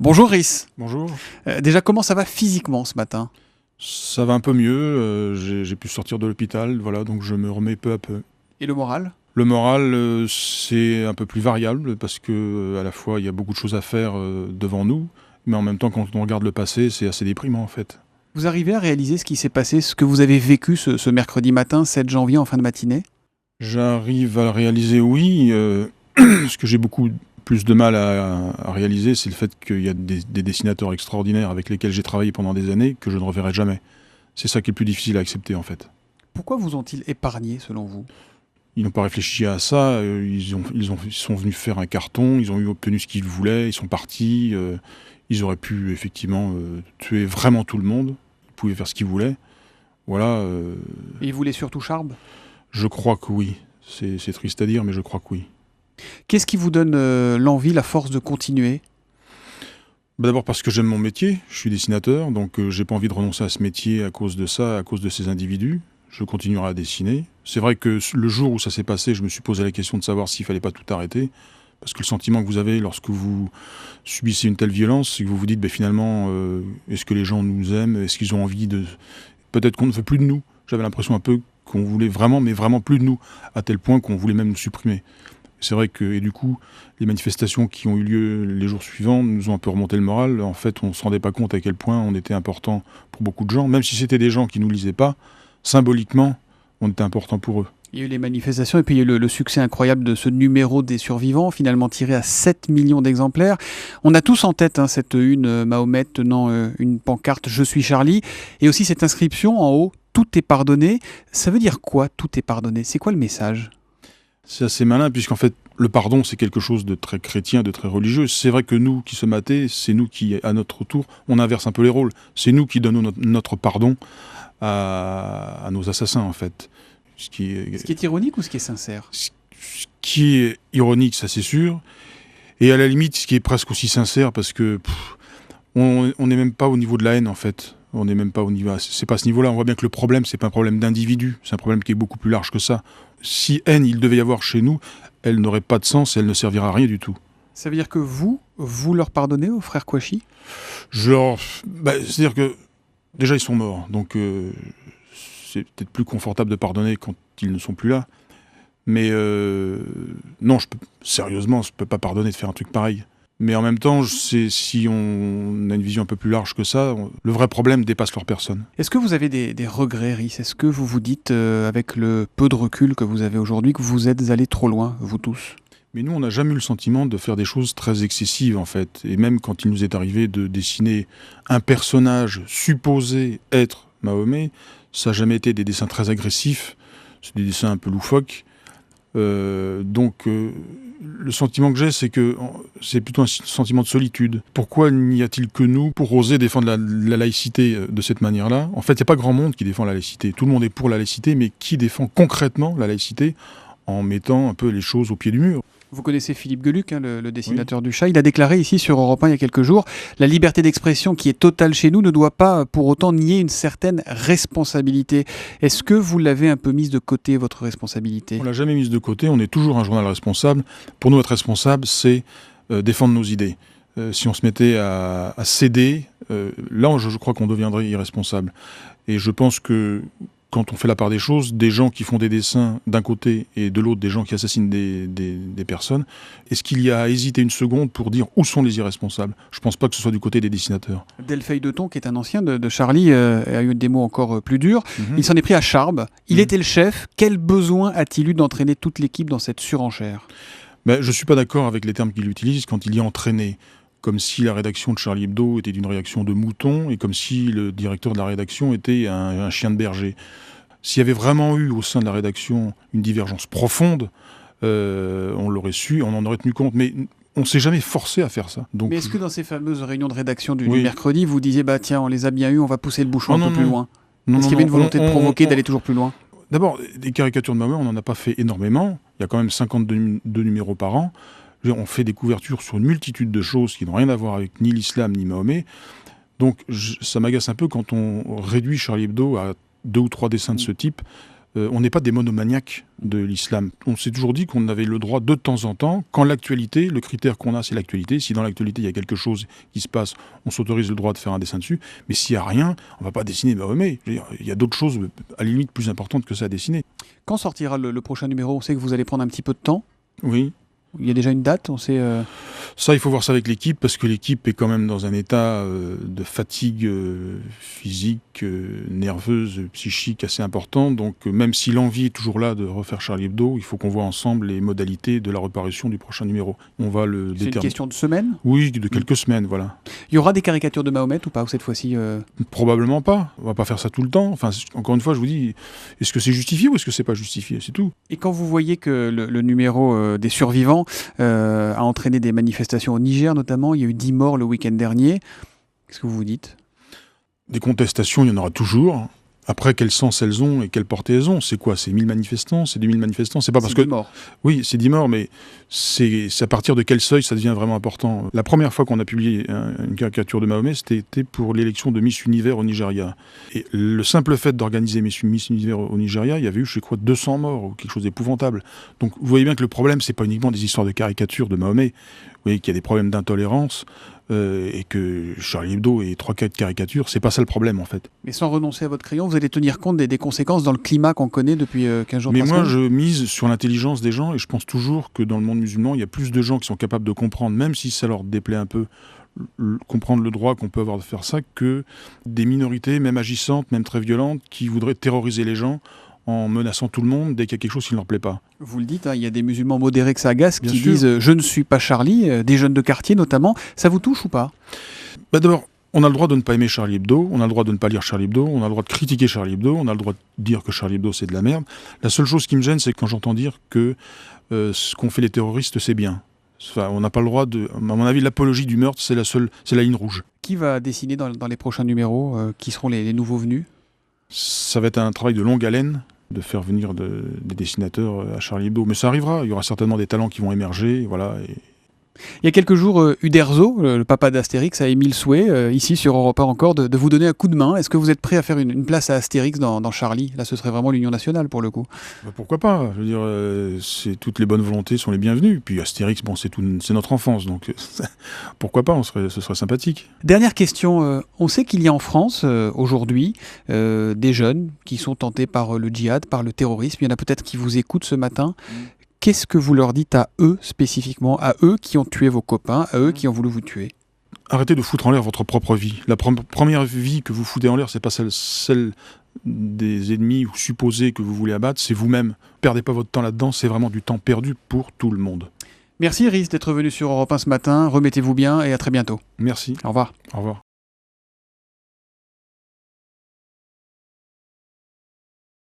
Bonjour Rhys. Bonjour. Déjà, comment ça va physiquement ce matin? Ça va un peu mieux, j'ai pu sortir de l'hôpital, voilà, donc je me remets peu à peu. Et le moral? Le moral, c'est un peu plus variable parce que à la fois il y a beaucoup de choses à faire devant nous, mais en même temps quand on regarde le passé, c'est assez déprimant en fait. Vous arrivez à réaliser ce qui s'est passé, ce que vous avez vécu ce mercredi matin, 7 janvier en fin de matinée? J'arrive à le réaliser, oui. Ce que j'ai beaucoup plus de mal à réaliser, c'est le fait qu'il y a des dessinateurs extraordinaires avec lesquels j'ai travaillé pendant des années que je ne reverrai jamais. C'est ça qui est le plus difficile à accepter en fait. Pourquoi vous ont-ils épargné selon vous? Ils n'ont pas réfléchi à ça, ils sont venus faire un carton, ils ont obtenu ce qu'ils voulaient, ils sont partis, ils auraient pu effectivement tuer vraiment tout le monde, ils pouvaient faire ce qu'ils voulaient. Voilà, Et ils voulaient surtout Charb? je crois que oui. C'est triste à dire, mais je crois que oui. Qu'est-ce qui vous donne l'envie, la force de continuer? D'abord parce que j'aime mon métier, je suis dessinateur, donc j'ai pas envie de renoncer à ce métier à cause de ça, à cause de ces individus. Je continuerai à dessiner. C'est vrai que le jour où ça s'est passé, je me suis posé la question de savoir s'il fallait pas tout arrêter. Parce que le sentiment que vous avez lorsque vous subissez une telle violence, c'est que vous vous dites, finalement, est-ce que les gens nous aiment? Est-ce qu'ils ont envie de... Peut-être qu'on ne veut plus de nous. J'avais l'impression un peu qu'on voulait vraiment, mais vraiment plus de nous, à tel point qu'on voulait même nous supprimer. C'est vrai que, et du coup, les manifestations qui ont eu lieu les jours suivants nous ont un peu remonté le moral. En fait, on ne se rendait pas compte à quel point on était important pour beaucoup de gens. Même si c'était des gens qui ne nous lisaient pas, symboliquement, on était important pour eux. Il y a eu les manifestations et puis il y a eu le succès incroyable de ce numéro des survivants, finalement tiré à 7 millions d'exemplaires. On a tous en tête cette une Mahomet tenant une pancarte « Je suis Charlie » et aussi cette inscription en haut « Tout est pardonné ». Ça veut dire quoi, tout est pardonné? C'est quoi le message? C'est assez malin, puisqu'en fait, le pardon, c'est quelque chose de très chrétien, de très religieux. C'est vrai que nous qui sommes athées, c'est nous qui, à notre tour, on inverse un peu les rôles. C'est nous qui donnons notre pardon à nos assassins, en fait. Ce qui est ironique ou ce qui est sincère? Ce qui est ironique, ça c'est sûr. Et à la limite, ce qui est presque aussi sincère, parce que on n'est même pas au niveau de la haine, en fait. On n'est même pas au niveau... C'est pas à ce niveau-là. On voit bien que le problème, c'est pas un problème d'individu. C'est un problème qui est beaucoup plus large que ça. Si haine il devait y avoir chez nous, elle n'aurait pas de sens et elle ne servira à rien du tout. Ça veut dire que vous leur pardonnez aux frères Kouachi? C'est-à-dire que déjà ils sont morts, donc c'est peut-être plus confortable de pardonner quand ils ne sont plus là. Mais non, sérieusement, je peux pas pardonner de faire un truc pareil. Mais en même temps, si on a une vision un peu plus large que ça, le vrai problème dépasse leur personne. Est-ce que vous avez des regrets, Rhys? Est-ce que vous vous dites, avec le peu de recul que vous avez aujourd'hui, que vous êtes allés trop loin, vous tous? Mais nous, on n'a jamais eu le sentiment de faire des choses très excessives, en fait. Et même quand il nous est arrivé de dessiner un personnage supposé être Mahomet, ça n'a jamais été des dessins très agressifs, c'est des dessins un peu loufoques. Le sentiment que j'ai, c'est que c'est plutôt un sentiment de solitude. Pourquoi n'y a-t-il que nous pour oser défendre la laïcité de cette manière-là? En fait, il n'y a pas grand monde qui défend la laïcité. Tout le monde est pour la laïcité, mais qui défend concrètement la laïcité en mettant un peu les choses au pied du mur? Vous connaissez Philippe Geluck, le dessinateur du chat. Il a déclaré ici sur Europe 1 il y a quelques jours « La liberté d'expression qui est totale chez nous ne doit pas pour autant nier une certaine responsabilité ». Est-ce que vous l'avez un peu mise de côté, votre responsabilité? On l'a jamais mise de côté, on est toujours un journal responsable. Pour nous, être responsable, c'est défendre nos idées. Si on se mettait à céder, là, je crois qu'on deviendrait irresponsable. Et je pense que quand on fait la part des choses, des gens qui font des dessins d'un côté et de l'autre des gens qui assassinent des personnes, est-ce qu'il y a à hésiter une seconde pour dire où sont les irresponsables? Je ne pense pas que ce soit du côté des dessinateurs. Delfeil de Thon, qui est un ancien de Charlie, a eu des mots encore plus durs. Il s'en est pris à Charb. Il était le chef. Quel besoin a-t-il eu d'entraîner toute l'équipe dans cette surenchère? Je ne suis pas d'accord avec les termes qu'il utilise quand il y a entraîné. Comme si la rédaction de Charlie Hebdo était une réaction de mouton et comme si le directeur de la rédaction était un chien de berger. S'il y avait vraiment eu au sein de la rédaction une divergence profonde, on l'aurait su, on en aurait tenu compte. Mais on ne s'est jamais forcé à faire ça. Donc, mais est-ce que dans ces fameuses réunions de rédaction du mercredi, vous disiez tiens, on les a bien eus, on va pousser le bouchon un peu plus loin? Est-ce qu'il y avait une volonté de provoquer, d'aller toujours plus loin? D'abord, des caricatures de Mahomet, on n'en a pas fait énormément. Il y a quand même 52 numéros par an. On fait des couvertures sur une multitude de choses qui n'ont rien à voir avec ni l'islam ni Mahomet. Donc ça m'agace un peu quand on réduit Charlie Hebdo à 2 ou 3 dessins de ce type. on n'est pas des monomaniaques de l'islam. On s'est toujours dit qu'on avait le droit de temps en temps, quand l'actualité, le critère qu'on a, c'est l'actualité. Si dans l'actualité, il y a quelque chose qui se passe, on s'autorise le droit de faire un dessin dessus. Mais s'il n'y a rien, on ne va pas dessiner Mahomet. Il y a d'autres choses, à la limite, plus importantes que ça à dessiner. Quand sortira le prochain numéro? On sait que vous allez prendre un petit peu de temps. Oui. Il y a déjà une date, on sait... Ça, il faut voir ça avec l'équipe, parce que l'équipe est quand même dans un état de fatigue physique, nerveuse, psychique assez important. Donc même si l'envie est toujours là de refaire Charlie Hebdo, il faut qu'on voit ensemble les modalités de la reparution du prochain numéro. On va le déterminer. C'est une question de semaines? Oui, de quelques semaines, voilà. Il y aura des caricatures de Mahomet ou pas, ou cette fois-ci Probablement pas. On va pas faire ça tout le temps. Enfin, encore une fois, je vous dis, est-ce que c'est justifié ou est-ce que c'est pas justifié? C'est tout. Et quand vous voyez que le numéro des survivants a entraîné des manifestations au Niger notamment, il y a eu 10 morts le week-end dernier, qu'est-ce que vous vous dites? Des contestations, il y en aura toujours. Après, quel sens elles ont et quelle portée elles ont? C'est quoi? C'est 1000 manifestants? C'est 2000 manifestants? C'est pas parce que... 10 morts. Oui, c'est 10 morts, mais c'est à partir de quel seuil ça devient vraiment important? La première fois qu'on a publié une caricature de Mahomet, c'était pour l'élection de Miss Univers au Nigeria. Et le simple fait d'organiser Miss Univers au Nigeria, il y avait eu, je crois, 200 morts, ou quelque chose d'épouvantable. Donc vous voyez bien que le problème, c'est pas uniquement des histoires de caricatures de Mahomet. Vous voyez qu'il y a des problèmes d'intolérance, et que Charlie Hebdo et 3-4 caricatures, c'est pas ça le problème en fait. Mais sans renoncer à votre crayon, vous allez tenir compte des conséquences dans le climat qu'on connaît depuis 15 jours. Mais moi, je mise sur l'intelligence des gens et je pense toujours que dans le monde musulman, il y a plus de gens qui sont capables de comprendre, même si ça leur déplaît un peu, comprendre le droit qu'on peut avoir de faire ça, que des minorités, même agissantes, même très violentes, qui voudraient terroriser les gens en menaçant tout le monde dès qu'il y a quelque chose qui ne leur plaît pas. Vous le dites, hein, il y a des musulmans modérés que ça agace, Bien qui sûr. disent « je ne suis pas Charlie », des jeunes de quartier notamment. Ça vous touche ou pas? D'abord, on a le droit de ne pas aimer Charlie Hebdo, on a le droit de ne pas lire Charlie Hebdo, on a le droit de critiquer Charlie Hebdo, on a le droit de dire que Charlie Hebdo c'est de la merde. La seule chose qui me gêne, c'est quand j'entends dire que ce qu'ont fait les terroristes, c'est bien. Enfin, on n'a pas le droit de... À mon avis, l'apologie du meurtre, c'est la ligne rouge. Qui va dessiner dans les prochains numéros? Qui seront les nouveaux venus? Ça va être un travail de longue haleine, de faire venir des dessinateurs à Charlie Hebdo. Mais ça arrivera, il y aura certainement des talents qui vont émerger, voilà. Il y a quelques jours, Uderzo, le papa d'Astérix, a émis le souhait, ici sur Europe 1 encore, de vous donner un coup de main. Est-ce que vous êtes prêt à faire une place à Astérix dans Charlie? Là, ce serait vraiment l'union nationale pour le coup. Bah, pourquoi pas? Je veux dire, toutes les bonnes volontés sont les bienvenues. Puis Astérix, bon, c'est notre enfance, donc pourquoi pas? Ce serait sympathique. Dernière question, on sait qu'il y a en France, aujourd'hui, des jeunes qui sont tentés par le djihad, par le terrorisme. Il y en a peut-être qui vous écoutent ce matin. Qu'est-ce que vous leur dites à eux spécifiquement, à eux qui ont tué vos copains, à eux qui ont voulu vous tuer? Arrêtez de foutre en l'air votre propre vie. La première vie que vous foutez en l'air, c'est pas celle des ennemis ou supposés que vous voulez abattre, c'est vous-même. Perdez pas votre temps là-dedans, c'est vraiment du temps perdu pour tout le monde. Merci Iris d'être venu sur Europe 1 ce matin, remettez-vous bien et à très bientôt. Merci. Au revoir. Au revoir.